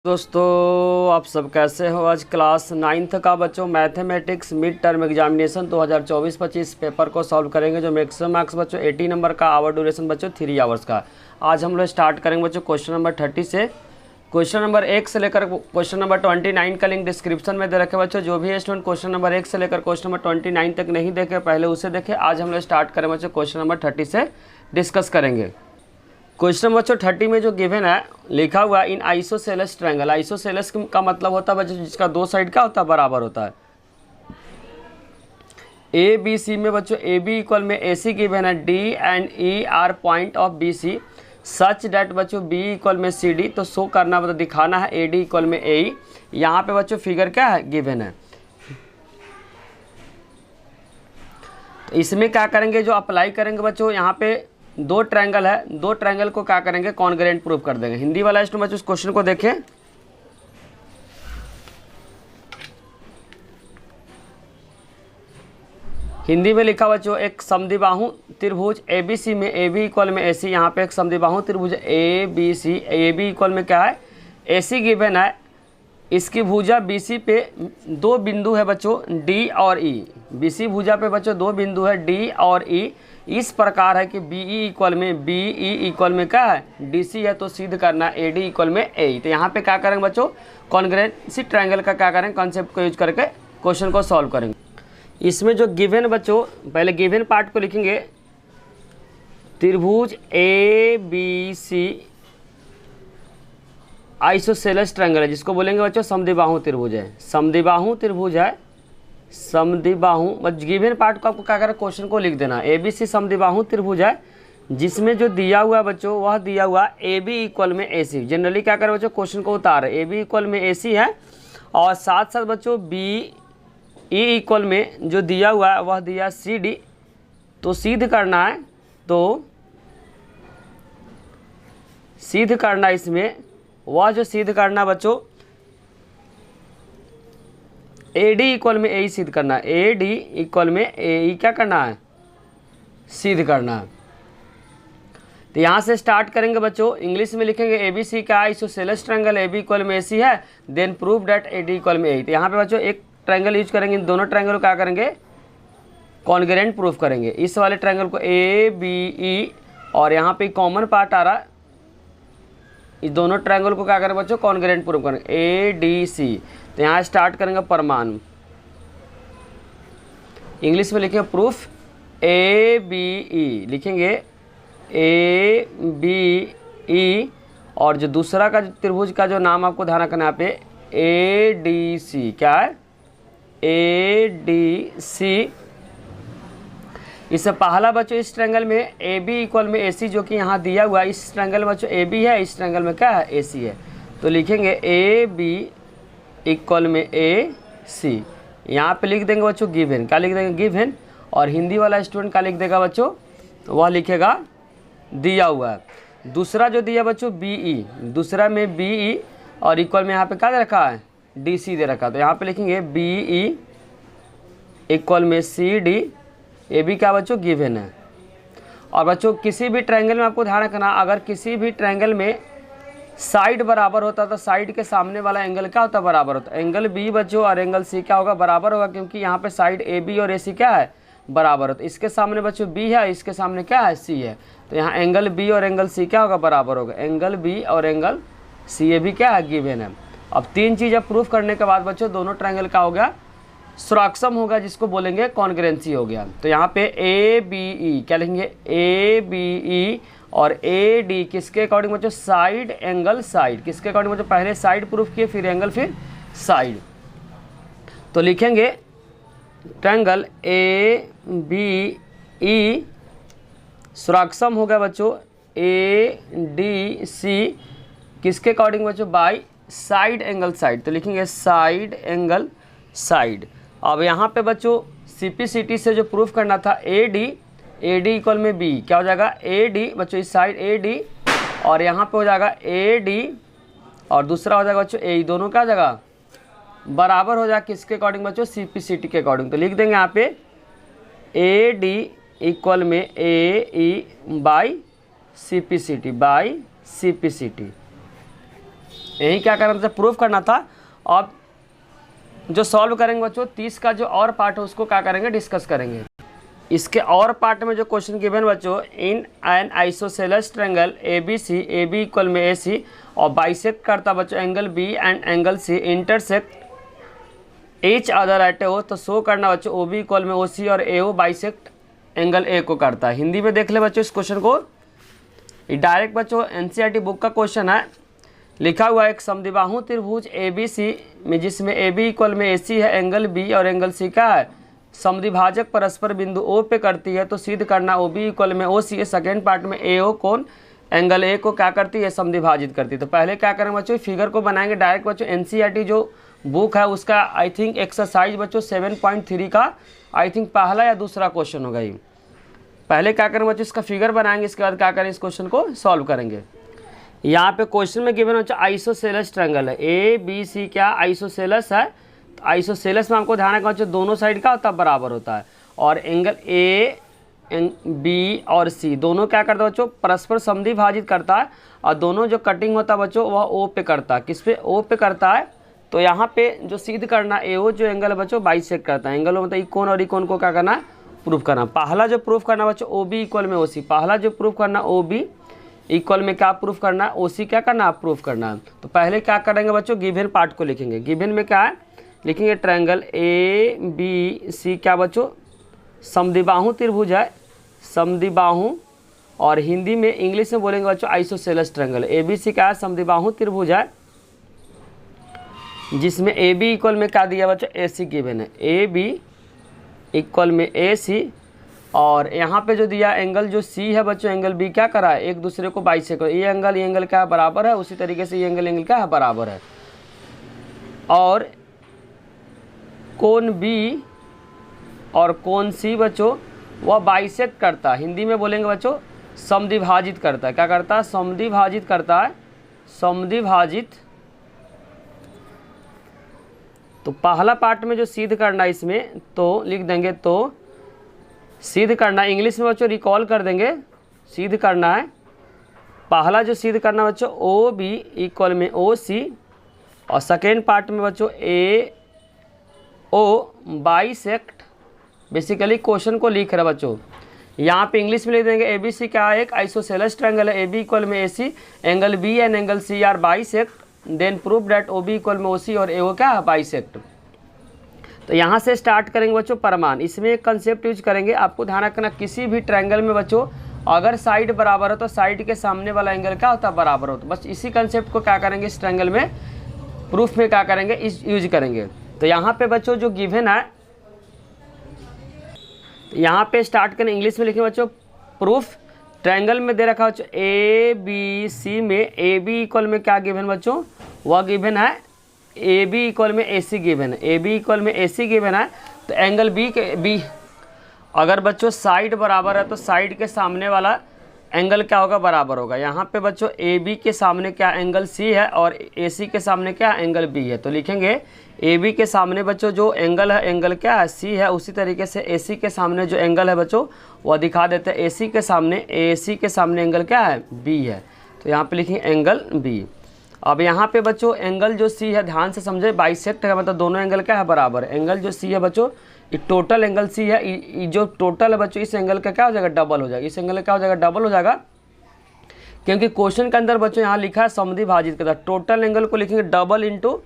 दोस्तों आप सब कैसे हो। आज क्लास 9th का बच्चों mathematics mid term examination 2024-25 paper को सॉल्व करेंगे, जो मैक्सिमम मार्क्स बच्चों 80 नंबर का, आवर ड्यूरेशन बच्चों 3 आवर्स का। आज हम लोग स्टार्ट करेंगे बच्चों क्वेश्चन नंबर 30 से। क्वेश्चन नंबर 1 से लेकर क्वेश्चन नंबर 29 का लिंक डिस्क्रिप्शन में दे रखे बच्चों। जो भी स्टूडेंट क्वेश्चन नंबर 1 से लेकर क्वेश्चन नंबर 29 तक नहीं देखे पहले उसे देखे। आज हम लोग स्टार्ट करें बच्चों क्वेश्चन नंबर 30 से डिस्कस करेंगे। क्वेश्चन नंबर 30 में जो गिवन है लिखा हुआ इन आइसोसेलेस ट्रायंगल। आइसोसेलेस का मतलब होता है बच्चों जिसका दो साइड क्या होता है, बराबर होता है। ए बी सी में बच्चों ए बी इक्वल में ए सी गिवन है, D and E are point of B C such that बच्चों बी इक्वल में सी डी। तो शो करना मतलब दिखाना है ए डी इक्वल में ए ई। यहाँ पे बच्चों फिगर क्या है, गिवन है। तो इसमें क्या करेंगे, जो अप्लाई करेंगे बच्चों, यहाँ पे दो ट्रायंगल है, दो ट्रायंगल को क्या करेंगे, कॉन्ग्रुएंट प्रूफ कर देंगे। हिंदी वाला स्टूडेंट बच्चों इस क्वेश्चन को देखें। हिंदी में लिखा बच्चों एक समद्विबाहु त्रिभुज ए बी सी में ए बी इक्वल में ए सी। यहाँ पे एक समद्विबाहु त्रिभुज A B C, A B equal में क्या है, ए सी गिवन है। इसकी भुजा बी सी पे दो बिंदु है बच्चों, डी और ई। बी सी भुजा पे बच्चों दो बिंदु है, डी और ई। इस प्रकार है कि बी ई इक्वल में बी ई इक्वल में क्या है, डी सी है। तो सिद्ध करना ए डी इक्वल में ए। तो यहाँ पे क्या करेंगे बच्चों, कॉन्ग्रुएंसी ट्रायंगल का क्या करेंगे, कॉन्सेप्ट को यूज करके क्वेश्चन को सॉल्व करेंगे। इसमें जो गिवन बच्चों, पहले गिवन पार्ट को लिखेंगे। त्रिभुज A B C isosceles triangle है, जिसको बोलेंगे बच्चों समद्विबाहु त्रिभुज है। समद्विबाहु त्रिभुज है, समद्विबाहु बस गिवन पार्ट को आपको क्या करना, क्वेश्चन को लिख देना। ए बी सी समद्विबाहु त्रिभुज है, जिसमें जो दिया हुआ बच्चों वह दिया हुआ ए बी इक्वल में ए सी। जनरली क्या करें बच्चों, क्वेश्चन को उतारे ए बी इक्वल में ए सी है, और साथ साथ बच्चों बी ई इक्वल में जो दिया हुआ है वह दिया सी डी। तो सिद्ध करना है, तो सिद्ध करना इसमें वह जो सिद्ध करना बच्चों ए डी इक्वल में ए सिद्ध करना है। ए डी इक्वल में ए क्या करना है, सिद्ध करना है। तो यहाँ से स्टार्ट करेंगे बच्चों। इंग्लिश में लिखेंगे ए बी सी का isosceles triangle A B equal में ए सी है, then prove that A D equal में ए। तो यहाँ पे बच्चों एक ट्रायंगल यूज करेंगे, इन दोनों ट्रायंगल को क्या करेंगे, कॉन्ग्रुएंट प्रूफ करेंगे। इस वाले ट्रायंगल को ए बी ई, और यहाँ पे कॉमन पार्ट आ रहा है, इस दोनों ट्रायंगल को क्या करें बच्चों, कॉन्ग्रुएंट प्रूफ करेंगे, ए डी सी। तो यहाँ स्टार्ट करेंगे परमाणु। इंग्लिश में लिखेंगे प्रूफ ए बी ई, लिखेंगे ए बी ई, और जो दूसरा का त्रिभुज का जो नाम आपको ध्यान रखना है यहाँ पे ए डी सी, क्या है, ए डी सी। इससे पहला बच्चों इस ट्रायंगल में ए बी इक्वल में ए सी, जो कि यहाँ दिया हुआ है। इस ट्रायंगल में बच्चों ए बी है, इस ट्रायंगल में क्या है, ए सी है। तो लिखेंगे ए बी इक्वल में ए सी। यहाँ पे लिख देंगे बच्चों गिवन, क्या लिख देंगे, गिवन। और हिंदी वाला स्टूडेंट क्या लिख देगा बच्चों, वह लिखेगा दिया हुआ है। दूसरा जो दिया बच्चों बी ई, दूसरा में बी ई और इक्वल में यहाँ पे क्या दे रखा है, डी सी दे रखा। तो यहाँ पे लिखेंगे बी ई इक्वल में सी डी। ये भी क्या बच्चों, गिवन है। और बच्चों किसी भी ट्रायंगल में आपको ध्यान रखना, अगर किसी भी ट्रायंगल में साइड बराबर होता तो साइड के सामने वाला एंगल क्या होता, बराबर होता। एंगल बी बच्चों और एंगल सी क्या होगा, बराबर होगा, क्योंकि यहाँ पे साइड ए बी और ए सी क्या है, बराबर होता। इसके सामने बच्चों बी है, इसके सामने क्या है, सी है। तो यहाँ एंगल बी और एंगल सी क्या होगा, बराबर होगा। एंगल बी और एंगल सी, ये भी क्या है, गिवन है। अब तीन चीज़ें प्रूफ करने के बाद बच्चों दोनों ट्रायंगल का हो गया, सुराक्षम होगा, जिसको बोलेंगे कॉन्ग्रुएंसी हो गया। तो यहाँ पे ए बी ई क्या लिखेंगे, ए बी ई और ए डी किसके अकॉर्डिंग बच्चों, साइड एंगल साइड। किसके अकॉर्डिंग बच्चों, पहले साइड प्रूफ किए, फिर एंगल, फिर साइड। तो लिखेंगे ट्रायंगल ए बी ई सुराक्षम हो गया बच्चों ए डी सी, किसके अकॉर्डिंग बच्चों, बाय साइड एंगल साइड। तो लिखेंगे साइड एंगल साइड। अब यहाँ पे बच्चों सीपीसीटी से जो प्रूफ करना था ए डी इक्वल में बी, क्या हो जाएगा, ए डी बच्चों इस साइड ए डी, और यहाँ पे हो जाएगा ए डी, और दूसरा हो जाएगा बच्चों ए। दोनों क्या हो जाएगा, बराबर हो जाएगा, किसके अकॉर्डिंग बच्चों, सीपीसीटी के अकॉर्डिंग। तो लिख देंगे यहाँ पे ए डी इक्वल में ए ई बाई सीपीसीटी, बाई सीपीसीटी। यही क्या करना था, प्रूफ करना था। अब जो सॉल्व करेंगे बच्चों 30 का जो और पार्ट है उसको क्या करेंगे, डिस्कस करेंगे। इसके और पार्ट में जो क्वेश्चन गिवन बच्चों, in an isosceles triangle A B C, A B equal में ए सी और बाइसेक्ट करता बच्चों angle B and angle C intersect each other at O, तो शो करना बच्चों ओ बी इक्वल में ओ सी और ए ओ बाइसेक्ट एंगल ए को करता है। हिंदी में देख ले बच्चों इस क्वेश्चन को, ये डायरेक्ट बच्चों एनसीईआरटी बुक का क्वेश्चन है। लिखा हुआ है एक समद्विबाहु त्रिभुज ए बी सी में जिसमें ए बी इक्वल में ए सी है, एंगल बी और एंगल सी का है, समद्विभाजक परस्पर बिंदु ओ पे करती है, तो सिद्ध करना ओ बी इक्वल में ओ सी है। सेकेंड पार्ट में ए ओ कोण एंगल ए को क्या करती है, समद्विभाजित करती है। तो पहले क्या करेंगे बच्चों, फिगर को बनाएंगे डायरेक्ट बच्चों। एनसीईआरटी जो बुक है उसका आई थिंक एक्सरसाइज बच्चों 7.3 का आई थिंक पहला या दूसरा क्वेश्चन होगा ये। पहले क्या करेंगे बच्चों, इसका फिगर बनाएंगे, इसके बाद क्या करेंगे, इस क्वेश्चन को सॉल्व करेंगे। यहाँ पे क्वेश्चन में गिवन बच्चों आइसोसेलेस ट्रायंगल है, ए बी सी क्या आइसोसेलेस है। तो आइसोसेलेस में हमको ध्यान रखना बच्चों दोनों साइड का होता है बराबर होता है, और एंगल ए बी और सी दोनों क्या करता है बच्चों, परस्पर समद्विभाजित करता है, और दोनों जो कटिंग होता है बच्चों वह ओ पे करता है। किस पे, ओ पे करता है। तो यहाँ पे जो सिद्ध करना ए ओ जो एंगल है बच्चों बाइसेक्ट करता है। एंगल मतलब इकोन और इकोन को क्या करना है, प्रूफ करना। पहला जो प्रूफ करना बच्चों ओ बी इक्वल में ओ सी, पहला जो प्रूफ करना ओ बी इक्वल में क्या प्रूफ करना है, ओ सी क्या करना है, प्रूफ करना है। तो पहले क्या करेंगे बच्चों, गिवन पार्ट को लिखेंगे। गिवन में क्या है, लिखेंगे ट्रायंगल ए बी सी क्या बच्चों समद्विबाहु त्रिभुज है, समद्विबाहु, और हिंदी में इंग्लिश में बोलेंगे बच्चों isosceles triangle. A B C क्या है, समद्विबाहु त्रिभुज है, जिसमें ए बी इक्वल में क्या दिया बच्चों, ए सी गिवन है, ए बी इक्वल में ए सी, और यहाँ पे जो दिया एंगल जो सी है बच्चों, एंगल बी क्या करा है, एक दूसरे को बाइसेक्ट, ये एंगल क्या है बराबर है, उसी तरीके से ये एंगल क्या है बराबर है। और कोण बी और कोण सी बच्चों वह बाइसेक्ट करता है, हिंदी में बोलेंगे बच्चों समद्विभाजित करता है। क्या करता है, समद्विभाजित करता है, समद्विभाजित। तो पहला पार्ट में जो सिद्ध करना है इसमें तो लिख देंगे, तो सिद्ध करना इंग्लिश में बच्चों रिकॉल कर देंगे, सिद्ध करना है। पहला जो सिद्ध करना बच्चों ओ बी इक्वल में ओ सी, और सेकेंड पार्ट में बच्चों ए ओ बाइसेक्ट। बेसिकली क्वेश्चन को लिख रहा बच्चों, यहाँ पे इंग्लिश में लिख देंगे ए बी सी क्या है, एक आइसोसेलेस ट्रायंगल है, ए बी इक्वल में A C, angle B and angle C are bisect, then proof that O B equal में ओ सी और ए ओ क्या है बाइसेक्ट। तो यहाँ से स्टार्ट करेंगे बच्चों प्रमाण। इसमें एक कंसेप्ट यूज करेंगे, आपको ध्यान रखना किसी भी ट्रायंगल में बच्चों अगर साइड बराबर है तो साइड के सामने वाला एंगल क्या होता है, बराबर होता है। बस इसी कंसेप्ट को क्या करेंगे इस ट्रायंगल में प्रूफ में क्या करेंगे, इस यूज करेंगे। तो यहाँ पे बच्चों जो गिवन है, यहाँ पे स्टार्ट करें इंग्लिश में लिखें बच्चों प्रूफ। ट्रायंगल में दे रखा बच्चों ए बी सी में ए बी इक्वल में क्या गिवन बच्चों, वह गिवन है ए बी इक्वल में ए सी गिवन है, ए बी इक्वल में ए सी गिवन है। तो एंगल बी अगर बच्चों साइड बराबर है तो साइड के सामने वाला एंगल क्या होगा, बराबर होगा। यहाँ पे बच्चों ए बी के सामने क्या एंगल सी है और ए सी के सामने क्या एंगल बी है। तो लिखेंगे ए बी के सामने बच्चों जो एंगल है, एंगल क्या है, सी है। उसी तरीके से ए सी के सामने जो एंगल है बच्चों वह दिखा देते हैं। ए सी के सामने एंगल क्या है, बी है। तो यहाँ पे लिखेंगे एंगल बी। अब यहाँ पे बच्चों एंगल जो सी है ध्यान से समझे, बाइसेक्ट है मतलब दोनों एंगल क्या है, बराबर है। एंगल जो सी है बच्चों ये टोटल एंगल सी है, ये जो टोटल है बच्चों इस एंगल का क्या हो जाएगा, डबल हो जाएगा। इस एंगल का क्या हो जाएगा, डबल हो जाएगा, क्योंकि क्वेश्चन के अंदर बच्चों यहाँ लिखा है समद्विभाजित करता। टोटल एंगल को लिखेंगे डबल इंटू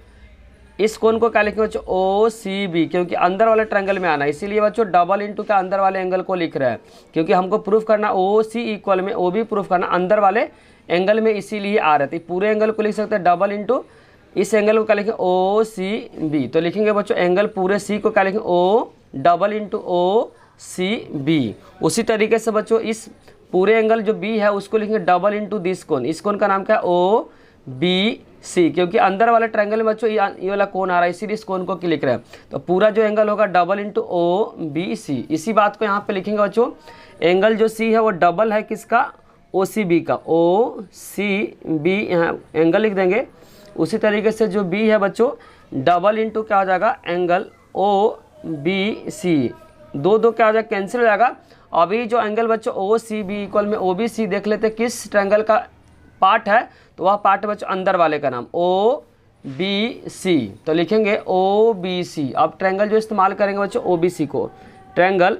इस कोण को क्या लिखेंगे बच्चों, ओ सी बी, क्योंकि अंदर वाले ट्रायंगल में आना है, इसीलिए बच्चों डबल इंटू का अंदर वाले एंगल को लिख रहे हैं, क्योंकि हमको प्रूफ करना ओ सी इक्वल में ओ बी प्रूफ करना अंदर वाले एंगल में, इसीलिए आ रहे थे। पूरे एंगल को लिख सकते हैं डबल इंटू इस एंगल को क्या लिखेंगे, ओ सी बी। तो लिखेंगे बच्चों एंगल पूरे सी को क्या लिखेंगे, O double into O C B. उसी तरीके से बच्चों इस पूरे एंगल जो बी है उसको लिखेंगे डबल इंटू दिस कोण। इस कोण का नाम क्या है, ओ बी सी, क्योंकि अंदर वाले ट्रायंगल में बच्चों ये वाला कोण आ रहा है, इसीलिए इस कोण को लिख रहे हैं। तो पूरा जो एंगल होगा double into O B C. इसी बात को यहाँ पे लिखेंगे बच्चों, एंगल जो सी है वो डबल है किसका, ओ सी बी का, ओ सी बी यहाँ एंगल लिख देंगे। उसी तरीके से जो बी है बच्चों डबल इंटू क्या हो जाएगा, एंगल ओ बी सी। दो क्या हो जाएगा, कैंसिल हो जाएगा। अभी जो एंगल बच्चों ओ सी बी इक्वल में ओ बी सी देख लेते किस ट्रायंगल का पार्ट है तो वह पार्ट बच्चों अंदर वाले का नाम OBC, तो लिखेंगे OBC। अब ट्रायंगल जो इस्तेमाल करेंगे बच्चों OBC को, ट्रायंगल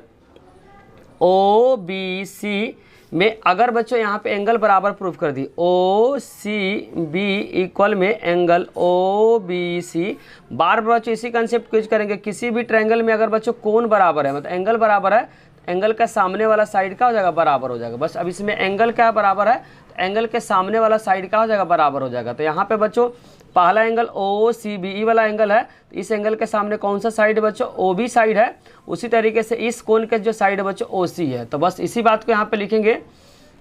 OBC में अगर बच्चों यहाँ पे एंगल बराबर प्रूफ कर दी, OCB इक्वल में एंगल OBC, बार बार बच्चों इसी कंसेप्ट को यूज करेंगे। किसी भी ट्रायंगल में अगर बच्चों कोण बराबर है, मतलब एंगल बराबर है, एंगल का सामने वाला साइड क्या हो जाएगा, बराबर हो जाएगा। बस अब इसमें एंगल क्या बराबर है, तो एंगल के सामने वाला साइड क्या हो जाएगा, बराबर हो जाएगा। तो यहाँ पे बच्चों पहला एंगल OCBE वाला एंगल है, तो इस एंगल के सामने कौन सा साइड है बच्चों, OB साइड है। उसी तरीके से इस कोण के जो साइड है बच्चों OC है। तो बस इसी बात को यहाँ पे लिखेंगे,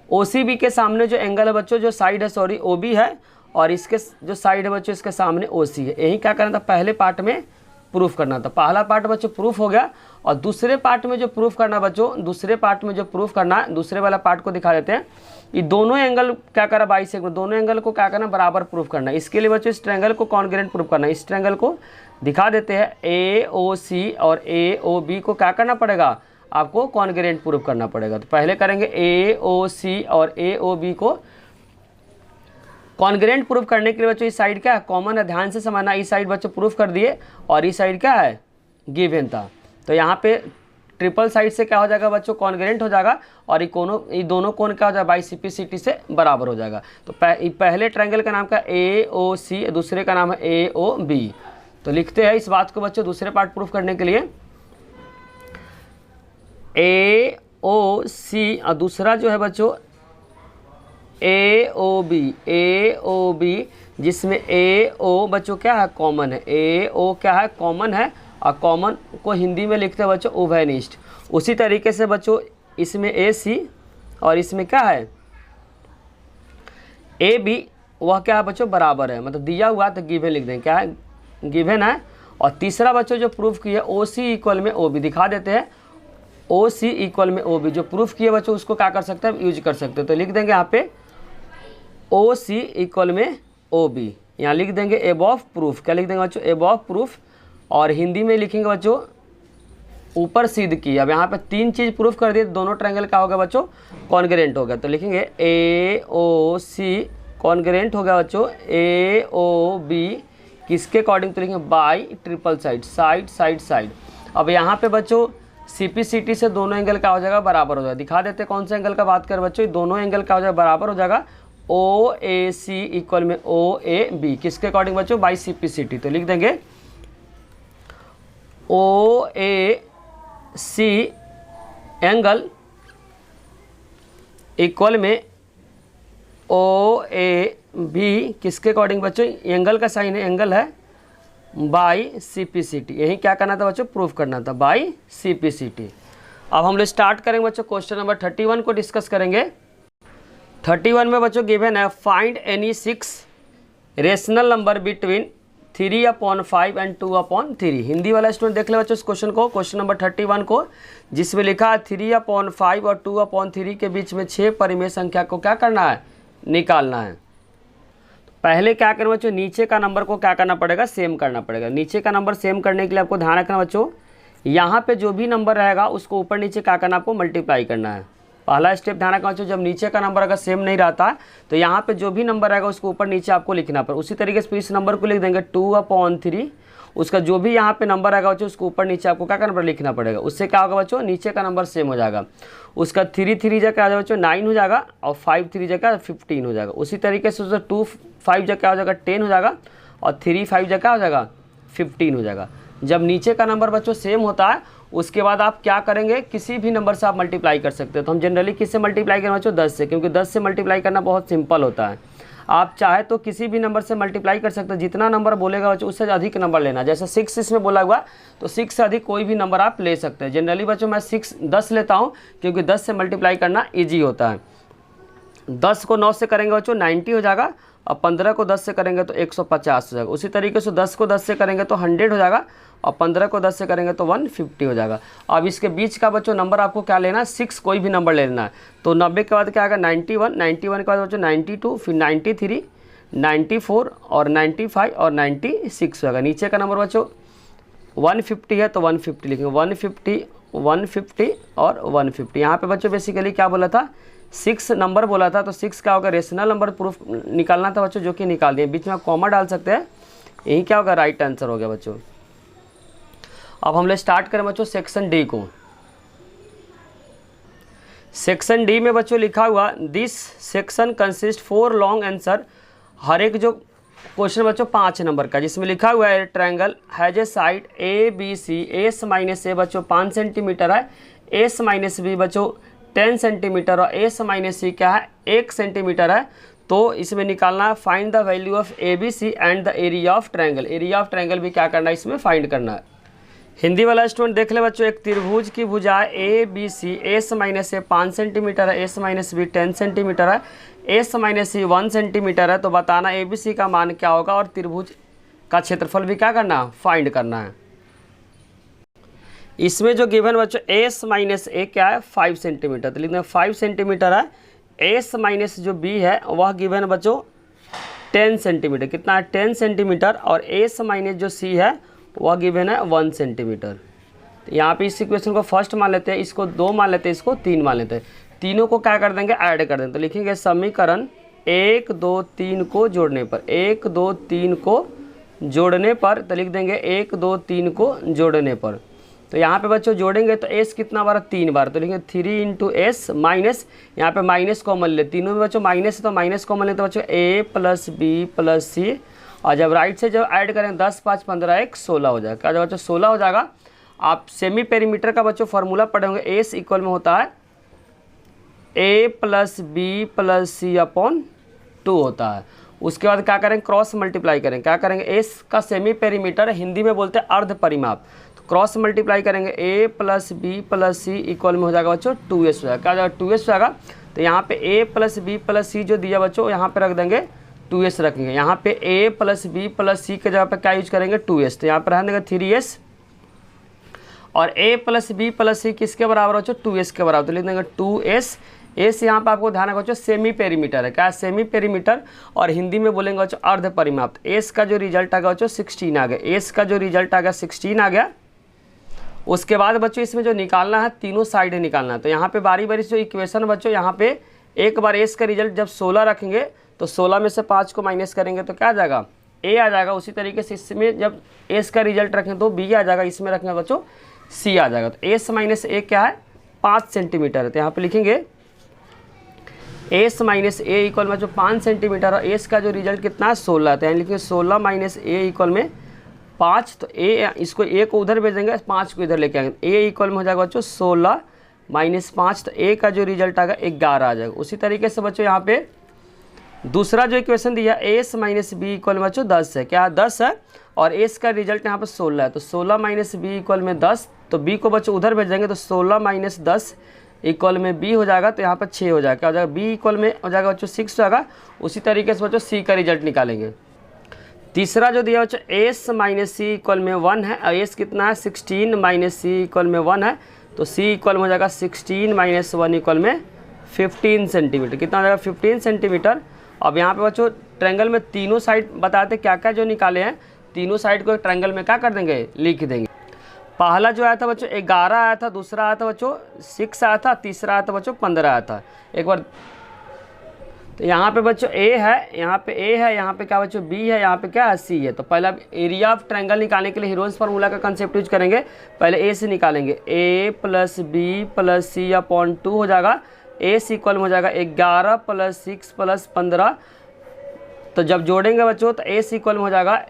OCB के सामने जो एंगल है बच्चों, जो साइड है सॉरी OB है, और इसके जो साइड है बच्चों इसके सामने OC है। यही क्या करना था, पहले पार्ट में प्रूफ करना था। पहला पार्ट बच्चों प्रूफ हो गया, और दूसरे पार्ट में जो प्रूफ करना बच्चों, दूसरे पार्ट में जो प्रूफ करना है, दूसरे वाला पार्ट को दिखा देते हैं। ये दोनों एंगल क्या करा, बाइसेक्टर, दोनों एंगल को क्या करना, बराबर प्रूफ करना है। इसके लिए बच्चों इस ट्रायंगल को कॉन्ग्रुएंट प्रूफ करना है। इस ट्रायंगल को दिखा देते हैं, AOC और AOB को क्या करना पड़ेगा, आपको कॉन्ग्रुएंट प्रूफ करना पड़ेगा। तो पहले करेंगे AOC और AOB को कॉन्ग्रुएंट प्रूफ करने के लिए बच्चों इस साइड क्या है, कॉमन है, ध्यान से समझना। इस साइड बच्चों प्रूफ कर दिए, और इस साइड क्या है, गिवन था। तो यहाँ पे ट्रिपल साइड से क्या हो जाएगा बच्चों, कॉन्ग्रुएंट हो जाएगा, और ये दोनों कोण क्या हो जाएगा, बाई CPCT से बराबर हो जाएगा। तो पहले ट्रायंगल का नाम क्या AOC, दूसरे का नाम है AOB। तो लिखते हैं इस बात को बच्चों दूसरे पार्ट प्रूफ करने के लिए, AOC और दूसरा जो है बच्चों AOB, जिसमें AO बच्चों क्या है, कॉमन है। AO क्या है, कॉमन है, और कॉमन को हिंदी में लिखते हैं बच्चों ओवेनिस्ट। उसी तरीके से बच्चों इसमें AC और इसमें क्या है AB, वह क्या है बच्चों, बराबर है, मतलब दिया हुआ तो गिवन लिख देंगे, क्या है, गिवन है। और तीसरा बच्चों जो प्रूफ किया OC इक्वल में OB, दिखा देते हैं OC इक्वल में OB, जो प्रूफ किए बच्चों उसको क्या कर सकते हैं, यूज कर सकते हैं। तो लिख देंगे यहाँ पे OC इक्वल में OB, यहाँ लिख देंगे एबव प्रूफ। क्या लिख देंगे बच्चों, एबव प्रूफ, और हिंदी में लिखेंगे बच्चों ऊपर सिद्ध की। अब यहाँ पे तीन चीज़ प्रूफ कर दिए, दोनों ट्रायंगल क्या हो गया बच्चों, कॉन्ग्रुएंट हो गया। तो लिखेंगे AOC कॉन्ग्रुएंट हो गया बच्चों AOB, किसके अकॉर्डिंग, तो लिखेंगे by triple side, side side side. अब यहाँ पे बच्चों CPCT से दोनों एंगल क्या हो जाएगा, बराबर हो जाएगा। दिखा देते कौन सा एंगल का बात कर बच्चों, दोनों एंगल क्या हो जाएगा, बराबर हो जाएगा। OAC इक्वल में OAB, किसके अकॉर्डिंग बच्चों, बाई CPCT। तो लिख देंगे OAC एंगल इक्वल में OAB, किसके अकॉर्डिंग बच्चों, एंगल का साइन है, एंगल है बाई CPCT। यही क्या करना था बच्चों, प्रूफ करना था बाई CPCT। अब हम लोग स्टार्ट करेंगे बच्चों, क्वेश्चन नंबर 31 को डिस्कस करेंगे। 31 में बच्चों गिवन है, find any 6 rational number between 3/5 and 2/3। Hindi वाला स्टूडेंट देख ले बच्चों इस क्वेश्चन को, क्वेश्चन नंबर 31 को, जिसमें लिखा है 3/5 और 2/3 के बीच में 6 परिमेय संख्या को क्या करना है, निकालना है। तो पहले क्या करना बच्चों, नीचे का नंबर को क्या करना पड़ेगा, सेम करना पड़ेगा। नीचे का नंबर सेम करने के लिए आपको ध्यान रखना बच्चों, यहाँ पे जो भी नंबर रहेगा उसको ऊपर नीचे क्या करना, आपको मल्टीप्लाई करना है। पहला स्टेप ध्यान रखना बच्चों, जब नीचे का नंबर अगर सेम नहीं रहता है तो यहाँ पे जो भी नंबर रहेगा उसको ऊपर नीचे आपको लिखना पड़ेगा। उसी तरीके से इस नंबर को लिख देंगे 2/3, उसका जो भी यहाँ पे नंबर आएगा बच्चों उसको ऊपर नीचे आपको क्या करना पड़ेगा, लिखना पड़ेगा। उससे क्या होगा बच्चों, नीचे का नंबर सेम हो जाएगा। उसका 3 जगह क्या हो जाएगा बच्चों, 9 हो जाएगा, और 5 जगह 15 हो जाएगा। उसी तरीके से उसका 2 5 जगह क्या हो जाएगा, 10 हो जाएगा, और 3 5 जगह क्या हो जाएगा, 15 हो जाएगा। जब नीचे का नंबर बच्चों सेम होता है उसके बाद आप क्या करेंगे, किसी भी नंबर से आप मल्टीप्लाई कर सकते हो। तो हम जनरली किससे मल्टीप्लाई करें बच्चों, 10 से, क्योंकि 10 से मल्टीप्लाई करना बहुत सिंपल होता है। आप चाहे तो किसी भी नंबर से मल्टीप्लाई कर सकते हो, जितना नंबर बोलेगा बच्चों उससे अधिक नंबर लेना। जैसे 6 इसमें बोला हुआ तो 6 से अधिक कोई भी नंबर आप ले सकते हैं। जनरली बच्चों मैं 10 लेता हूँ, क्योंकि 10 से मल्टीप्लाई करना ईजी होता है। 10 को 9 से करेंगे बच्चों 90 हो जाएगा, और 15 को 10 से करेंगे तो 150 हो जाएगा। उसी तरीके से 10 को 10 से करेंगे तो 100 हो जाएगा, और 15 को 10 से करेंगे तो 150 हो जाएगा। अब इसके बीच का बच्चों नंबर आपको क्या लेना है, 6 कोई भी नंबर ले लेना है। तो 90 के बाद क्या आएगा, 91, 91 के बाद बच्चों 92, फिर 93, 94 और 95 और 96 होगा। नीचे का नंबर बच्चों 150 है तो 150 लिखेंगे, 150 150 और 150। यहाँ पे बच्चों बेसिकली क्या बोला था, 6 नंबर बोला था, तो 6 क्या होगा, रेशनल नंबर प्रूफ निकालना था बच्चों, जो कि निकाल दिए। बीच में आप कॉमा डाल सकते हैं, यही क्या होगा, राइट आंसर हो गया बच्चों। अब हम लोग स्टार्ट करें बच्चों सेक्शन डी को। सेक्शन डी में बच्चों लिखा हुआ, this section consist 4 long answer. हर एक जो क्वेश्चन बच्चों 5 नंबर का, जिसमें लिखा हुआ है triangle has a side A B C, S minus A बच्चों 5 सेंटीमीटर है, एस माइनस बी बच्चों 10 सेंटीमीटर और एस माइनस सी क्या है, 1 सेंटीमीटर है। तो इसमें निकालना है find the value of A B C and the area of triangle. Area of triangle भी क्या करना है, इसमें फाइंड करना है। हिंदी वाला स्टूडेंट देख ले बच्चों, एक त्रिभुज की भुजा A B C, S minus A 5 centimetre है, एस माइनस बी 10 सेंटीमीटर है, एस माइनस सी 1 सेंटीमीटर है। तो बताना ए बी सी का मान क्या होगा और त्रिभुज का क्षेत्रफल भी क्या करना है, फाइंड करना है। इसमें जो गिवन बच्चों एस माइनस ए क्या है, 5 सेंटीमीटर, तो लिखना 5 सेंटीमीटर है। एस माइनस जो बी है वह गिवन बच्चों 10 सेंटीमीटर, कितना है 10 सेंटीमीटर, और एस माइनस जो सी है वह गिवन है 1 सेंटीमीटर। तो यहाँ पे इस इक्वेशन को फर्स्ट मान लेते हैं, इसको 2 मान लेते हैं, इसको 3 मान लेते हैं। तीनों को क्या कर देंगे, ऐड कर देंगे। तो लिखेंगे समीकरण 1 2 3 को जोड़ने पर, 1 2 3 को जोड़ने पर, तो लिख देंगे 1 2 3 को जोड़ने पर। तो यहाँ पे बच्चों जोड़ेंगे तो एस कितना बार, 3 बार, तो लिखेंगे 3 इंटू एस माइनस, यहाँ पे माइनस कॉमन ले, तीनों में बच्चों माइनस है तो माइनस कॉमन ले, तो बच्चों ए प्लस बी प्लस सी, और जब राइट से जब ऐड करें 10 5 15 1 16 हो जाएगा। क्या बच्चों 16 हो जाएगा। आप सेमी पेरीमीटर का बच्चों फार्मूला पढ़े होंगे, एस इक्वल में होता है ए plus B plus C upon 2 होता है। उसके बाद क्या करेंगे, क्रॉस मल्टीप्लाई करेंगे, क्या करेंगे, एस का सेमी पेरीमीटर हिंदी में बोलते हैं अर्ध परिमाप, तो क्रॉस मल्टीप्लाई करेंगे, ए प्लस बी प्लस सी इक्वल में हो जाएगा बच्चों 2s हो जाएगा। क्या हो जाएगा, 2s हो जाएगा। तो यहाँ पे ए प्लस बी प्लस सी जो दिया बच्चों, यहाँ पे रख देंगे 2s रखेंगे। यहाँ पे a प्लस बी प्लस सी के जगह पे क्या यूज करेंगे, 2s, तो यहाँ पर रहने देंगे 3s, और a प्लस बी प्लस सी किसके बराबर बच्चों, 2s के बराबर, तो लिख देंगे 2s। एस यहाँ पे आपको ध्यान रखो बच्चों सेमी पेरीमीटर है, क्या है सेमी पेरीमीटर, और हिंदी में बोलेंगे बच्चों अर्ध परिमाप। एस का जो रिजल्ट आ गया बच्चों 16 आ गया, एस का जो रिजल्ट आ गया 16 आ गया। उसके बाद बच्चों इसमें जो निकालना है, तीनों साइड निकालना है। तो यहाँ पे बारी बारी से जो इक्वेशन बच्चों, यहाँ पे एक बार एस का रिजल्ट जब 16 रखेंगे तो 16 में से 5 को माइनस करेंगे तो क्या आ जाएगा, ए आ जाएगा। उसी तरीके से इसमें जब एस का रिजल्ट रखें तो बी आ जाएगा, इसमें रखेंगे बच्चों सी आ जाएगा। तो एस माइनस ए क्या है, 5 सेंटीमीटर है, तो यहाँ पे लिखेंगे एस माइनस ए इक्वल में जो 5 सेंटीमीटर और एस का जो रिजल्ट कितना है 16, तो यहाँ लिखेंगे 16 माइनस ए इक्वल में 5, तो ए इसको ए को उधर भेजेंगे, 5 को इधर लेके आएंगे, ए इक्वल में हो जाएगा बच्चों 16 माइनस 5, तो ए का जो रिजल्ट आएगा 11 आ जाएगा। उसी तरीके से बच्चों यहाँ पे दूसरा जो इक्वेशन दिया एस माइनस बी इक्वल में बच्चों 10 है, क्या 10 है, और एस का रिजल्ट यहाँ पर 16 है, तो 16 माइनस बी इक्वल में 10, तो बी को बच्चों उधर भेज देंगे, तो 16 माइनस 10 इक्वल में बी हो जाएगा, तो यहाँ पर 6 हो जाएगा। क्या हो जाएगा, बी इक्वल में हो जाएगा बच्चों 6 हो जाएगा। उसी तरीके से बच्चों सी का रिजल्ट निकालेंगे। तीसरा जो दिया बच्चों एस माइनस सी इक्वल में 1 है, और एस कितना है 16 माइनस सी इक्वल में 1 है, तो सी इक्वल में हो जाएगा 16 माइनस 1 इक्वल में 15 सेंटीमीटर, कितना हो जाएगा 15 सेंटीमीटर। अब यहाँ पे बच्चों ट्रायंगल में तीनों साइड बताते क्या क्या जो निकाले हैं, तीनों साइड को एक ट्रायंगल में क्या कर देंगे, लिख देंगे। पहला जो आया था बच्चों 11 आया था, दूसरा आया था बच्चों 6 आया था, तीसरा आया था बच्चों 15 आया था। एक बार तो यहाँ पे बच्चों ए है, यहाँ पे ए है, यहाँ पे क्या बच्चों बी है, यहाँ पे क्या है सी है। तो पहला एरिया ऑफ ट्रायंगल निकालने के लिए हीरोन्स फार्मूला का कंसेप्ट यूज करेंगे। पहले ए से निकालेंगे, ए plus B plus C upon 2 हो जाएगा, एस इक्वल हो जाएगा 11 प्लस 6 प्लस 15, तो जब जोड़ेंगे बच्चों तो एस इक्वल हो जाएगा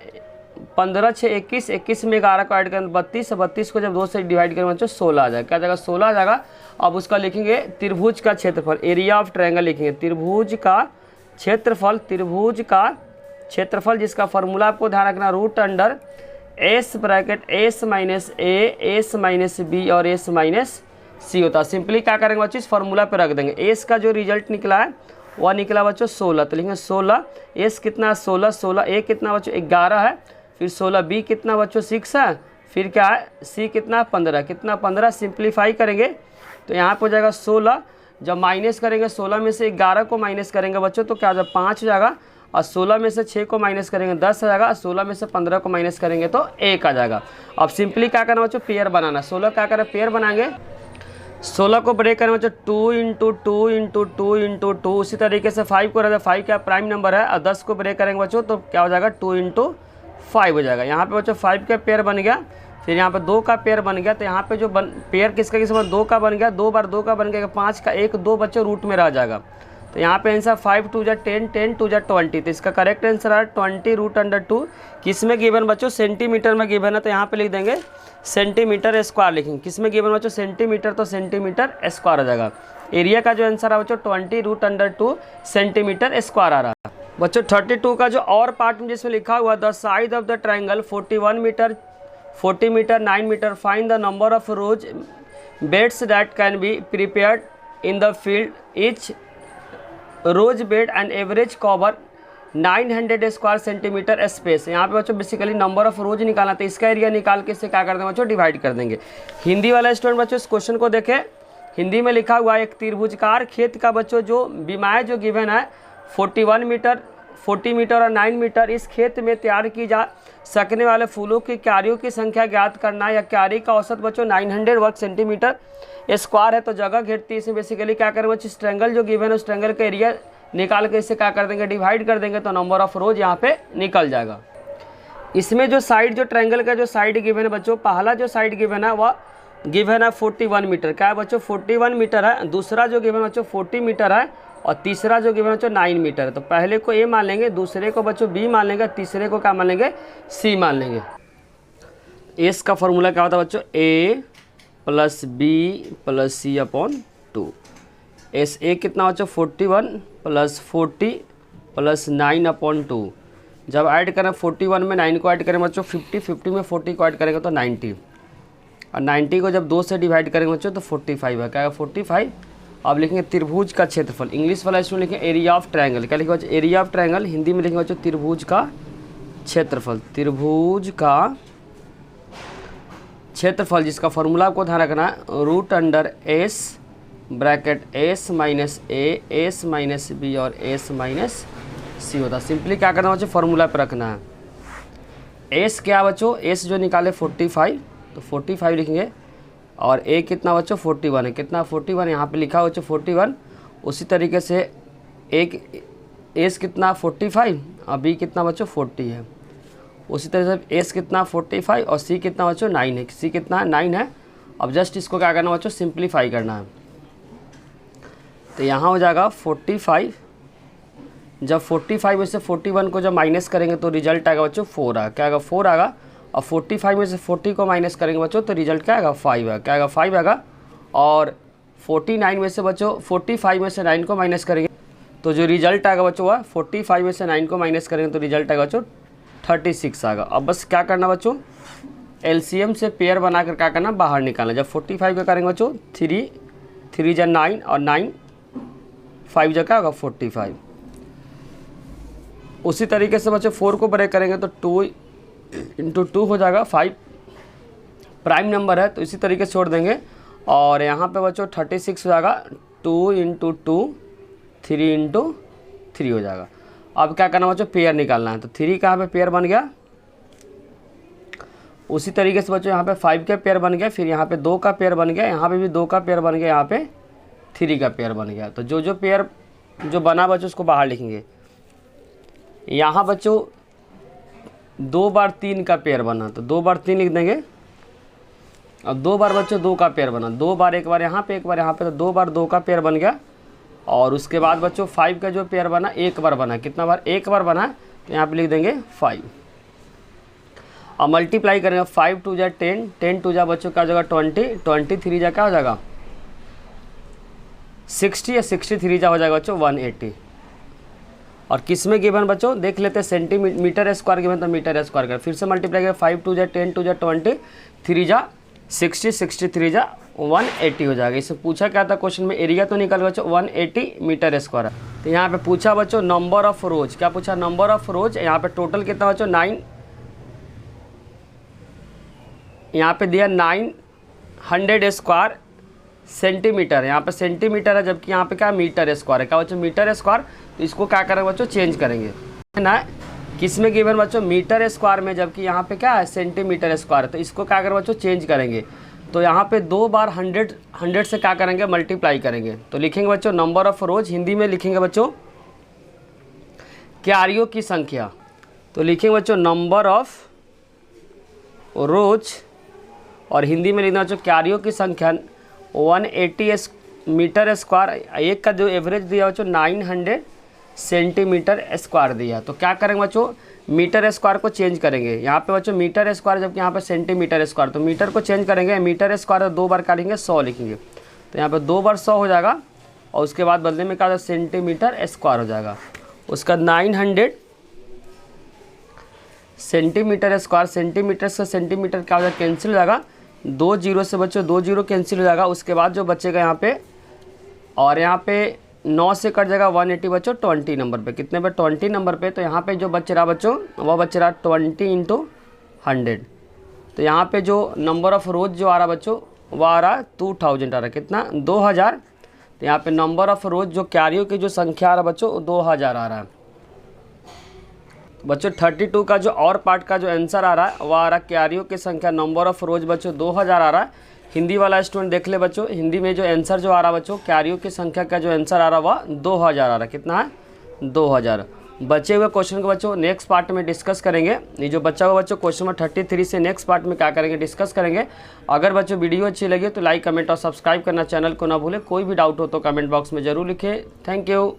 15 6 21, 21 में 11 को ऐड करें 32, 32 को जब 2 से डिवाइड करें बच्चों 16 आ जाएगा। क्या जाएगा 16 आ जाएगा। अब उसका लिखेंगे त्रिभुज का क्षेत्रफल, एरिया ऑफ ट्रायंगल लिखेंगे, त्रिभुज का क्षेत्रफल, त्रिभुज का क्षेत्रफल जिसका फॉर्मूला आपको ध्यान रखना root under S bracket S minus A, S minus B और एस माइनस सी होता है। सिंपली क्या करेंगे बच्चों, इस फॉर्मूला पे रख देंगे। एस का जो रिजल्ट निकला है वह निकला बच्चों 16, तो लिखेंगे 16, एस कितना 16, 16 ए कितना बच्चों 11 है, फिर 16 बी कितना बच्चों 6 है, फिर क्या है सी कितना 15, कितना 15, सिंप्लीफाई करेंगे तो यहाँ पर हो जाएगा 16, जब माइनस करेंगे 16 में से 11 को माइनस करेंगे बच्चों तो क्या हो जाएगा 5 हो जाएगा, और 16 में से 6 को माइनस करेंगे 10 आ जाएगा, 16 में से 15 को माइनस करेंगे तो 1 आ जाएगा। अब सिंपली क्या करना बच्चों, पेयर बनाना, 16 क्या करें पेयर बनाएंगे, 16 को ब्रेक करें बच्चों 2 into two into two into two. उसी तरीके से 5 को रहता है, 5 क्या प्राइम नंबर है, और 10 को ब्रेक करेंगे बच्चों तो क्या हो जाएगा 2 इंटू 5 हो जाएगा। यहाँ पे बच्चों 5 का पेयर बन गया, फिर यहाँ पे 2 का पेयर बन गया। तो यहाँ पे जो पेयर किसका किसका 2 का बन गया, 2 बार 2 का बन गया, 5 का 1 2 बच्चों रूट में रह जाएगा। तो यहाँ पे आंसर 5 2 जा 10 10 2 जा 20। तो इसका करेक्ट आंसर है 20 रूट अंडर 2। किस में गिवन बच्चों, सेंटीमीटर में गिवन है, तो यहाँ पे लिख देंगे सेंटीमीटर स्क्वायर लिखेंगे। किस में गिवन बच्चों, सेंटीमीटर, तो सेंटीमीटर स्क्वायर हो जाएगा। एरिया का जो आंसर है बच्चों 20 रूट अंडर 2 सेंटीमीटर स्क्वायर आ रहा है। बच्चों 32 का जो और पार्ट में जिसमें लिखा हुआ the side of the triangle 41 metre 40 metre 9 metre, find the number of rose beds that can be prepared in the field, each rose bed and average cover 900 square centimetre space. यहाँ पे बच्चों basically number of रोज निकालना, तो इसका area निकाल के इससे क्या कर देंगे बच्चों, डिवाइड कर देंगे। हिंदी वाला स्टूडेंट बच्चों इस क्वेश्चन को देखें, हिंदी में लिखा हुआ है एक त्रिभुजकार खेत का बच्चों जो बीमाएँ जो गिवन है 41 मीटर 40 मीटर और 9 मीटर, इस खेत में तैयार की जा सकने वाले फूलों की क्यारियों की संख्या ज्ञात करना है, या क्यारी का औसत बच्चों 900 वर्ग सेंटीमीटर स्क्वायर है। तो जगह घेरती है, इसमें बेसिकली क्या करेंगे बच्चों, ट्रायंगल जो गिवन है उस ट्रायंगल का एरिया निकाल के इससे क्या कर देंगे, डिवाइड कर देंगे, तो नंबर ऑफ रोज यहाँ पे निकल जाएगा। इसमें जो साइड जो ट्रायंगल का जो साइड गिवन है बच्चों, पहला जो साइड गिवन है वह गिवन है 41 मीटर, क्या है बच्चों 41 मीटर है। दूसरा जो गिवन बच्चों 40 मीटर है, और तीसरा जो गिवन बच्चों 9 मीटर है। तो पहले को ए मान लेंगे, दूसरे को बच्चों बी मान लेंगे, तीसरे को क्या मान लेंगे, सी मान लेंगे। एस का फॉर्मूला क्या होता है बच्चों, A plus B plus C upon 2। S A कितना बच्चों 41 प्लस 40 प्लस 9 अपॉन 2। जब ऐड करें 41 में 9 को ऐड करें बच्चों 50, 50 में 40 को ऐड करेंगे तो 90, और 90 को जब 2 से डिवाइड करेंगे बच्चों तो 45 है, क्या है 45। अब लिखेंगे त्रिभुज का क्षेत्रफल, इंग्लिश वाला इसमें लिखेंगे एरिया ऑफ ट्रायंगल। क्या लिखेंगे बच्चों, एरिया ऑफ ट्रायंगल। हिंदी में लिखेंगे बच्चों त्रिभुज का क्षेत्रफल, त्रिभुज का क्षेत्रफल, जिसका फॉर्मूला आपको ध्यान रखना है root under S bracket S minus A S minus B और एस माइनस सी होता है। सिंपली क्या करना बच्चों, फॉर्मूला पर रखना है। एस क्या बच्चों, एस जो निकाले 45, तो 45 लिखेंगे, और ए कितना बच्चों 41 है, कितना 41 यहाँ पे लिखा बच्चों 41। उसी तरीके से एक एस कितना 45 और बी कितना बच्चों 40 है। उसी तरह से एस कितना 45 और सी कितना बच्चों 9 है, सी कितना है 9 है। अब जस्ट इसको क्या करना बच्चों, सिंप्लीफाई करना है। तो यहाँ हो जाएगा 45, जब 45 में से 41 को जब माइनस करेंगे तो रिजल्ट आएगा बच्चों 4 आएगा, क्या आएगा 4 आएगा। और 45 में से 40 को माइनस करेंगे बच्चों तो रिजल्ट क्या आएगा 5 आएगा, क्या आएगा 5 आएगा। और 49 में से बच्चों 45 में से 9 को माइनस करेंगे तो जो रिजल्ट आएगा बच्चों वह 45 में से 9 को माइनस करेंगे तो रिजल्ट आएगा बच्चों 36 आएगा। अब बस क्या करना बच्चों, एलसीएम से पेयर बनाकर क्या करना, बाहर निकालना। जब 45 का करेंगे बच्चों 3 जा 9 और 9 5 जगह होगा 45। उसी तरीके से बच्चों 4 को ब्रेक करेंगे तो 2 इंटू 2 हो जाएगा, 5 प्राइम नंबर है तो इसी तरीके से छोड़ देंगे। और यहाँ पे बच्चों 36 हो जाएगा, 2 इंटू 2 3 इंटू 3 हो जाएगा। अब क्या करना बच्चों, पेयर निकालना है। तो 3 कहाँ पे पेयर बन गया, उसी तरीके से बच्चों यहाँ पे 5 का पेयर बन गया, फिर यहाँ पे 2 का पेयर बन गया, यहाँ पे भी 2 का पेयर बन गया, यहाँ पे 3 का पेयर बन गया। तो जो पेयर जो बना बच्चों उसको बाहर लिखेंगे। यहाँ बच्चों 2 बार 3 का पेयर बना तो 2 बार 3 लिख देंगे। अब 2 बार बच्चों 2 का पेयर बना, 2 बार एक बार यहाँ पे एक बार यहाँ पे, तो 2 बार 2 का पेयर बन गया। और उसके बाद बच्चों 5 का जो पेयर बना एक बार बना, कितना बार, एक बार बना, तो यहाँ पे लिख देंगे 5। अब मल्टीप्लाई करेंगे, 5 2 जा 10, 10 2 जा बच्चों का जगह 20, 23 जा क्या हो जाएगा 60 या 63 जा हो जाएगा बच्चों 180। और किस में गिवन बच्चों देख लेते हैं, सेंटीमीटर स्क्वायर गिवन तो मीटर स्क्वायर कर, फिर से मल्टीप्लाई करें 5 2 जा 10 2 जा 20, 3 जा 60, 63 जा 180 हो जाएगा। इससे पूछा क्या था क्वेश्चन में, एरिया तो निकल बच्चों 180 मीटर स्क्वायर। तो यहाँ पे पूछा बच्चों नंबर ऑफ रोज, क्या पूछा नंबर ऑफ रोज। यहाँ पे टोटल कितना बच्चों 9, यहाँ पे दिया 900 स्क्वायर सेंटीमीटर, यहाँ पे सेंटीमीटर है जबकि यहाँ पे क्या मीटर स्क्वायर है, क्या बच्चों मीटर स्क्वायर। तो इसको क्या करेंगे बच्चों, चेंज करेंगे है ना, किस में गिवन बच्चों मीटर स्क्वायर में, जबकि यहाँ पे क्या है सेंटीमीटर स्क्वायर। तो इसको क्या करें बच्चों, चेंज करेंगे। तो यहाँ पे 2 बार 100 से क्या करेंगे, मल्टीप्लाई करेंगे। तो लिखेंगे बच्चों नंबर ऑफ रोज, हिंदी में लिखेंगे बच्चों क्यारियों की संख्या। तो लिखेंगे बच्चों नंबर ऑफ रोज और हिंदी में लिखना बच्चों क्यारियों की संख्या 180 मीटर स्क्वायर। एक का जो एवरेज दिया बच्चों 900 सेंटीमीटर स्क्वायर दिया। तो क्या करेंगे बच्चों, मीटर स्क्वायर को चेंज करेंगे। यहाँ पे बच्चों मीटर स्क्वायर, जबकि यहाँ पे सेंटीमीटर स्क्वायर, तो मीटर को चेंज करेंगे, मीटर स्क्वायर 2 बार काटेंगे 100 लिखेंगे। तो यहाँ पे 2 बार 100 हो जाएगा और उसके बाद बदले में क्या होगा, सेंटीमीटर स्क्वायर हो जाएगा। उसका 900 सेंटीमीटर स्क्वायर, सेंटीमीटर से सेंटीमीटर क्या हो जाएगा, कैंसिल हो जाएगा। 2 जीरो से बच्चों 2 जीरो कैंसिल हो जाएगा। उसके बाद जो बचेगा यहाँ पे, और यहाँ पे 9 से कट जाएगा 180 बच्चों 20 नंबर पे। कितने पे, 20 नंबर पे। तो यहाँ पे जो बच रहा बच्चों, वह बच रहा 20 × 100। तो यहाँ पे जो नंबर ऑफ रोज जो आ रहा बच्चों, वह आ रहा 2000 आ रहा, कितना, 2000। तो यहाँ पे नंबर ऑफ रोज जो क्यारियों की जो संख्या आ रहा बच्चों 2000 आ रहा है। बच्चों 32 का जो और पार्ट का जो आंसर आ रहा है, वह आ रहा क्यारियों की संख्या नंबर ऑफ रोज बच्चों 2000 आ रहा है। हिंदी वाला स्टूडेंट देख ले बच्चों, हिंदी में जो आंसर जो आ रहा बच्चों, क्यारियों की संख्या का जो आंसर आ रहा वह 2000 आ रहा। कितना है, 2000। बचे हुए क्वेश्चन को बच्चों नेक्स्ट पार्ट में डिस्कस करेंगे। ये जो बच्चा हुआ बच्चों क्वेश्चन नंबर 33 से नेक्स्ट पार्ट में क्या करेंगे, डिस्कस करेंगे। अगर बच्चों वीडियो अच्छी लगी तो लाइक, कमेंट और सब्सक्राइब करना चैनल को ना भूलें। कोई भी डाउट हो तो कमेंट बॉक्स में जरूर लिखें। Thank you.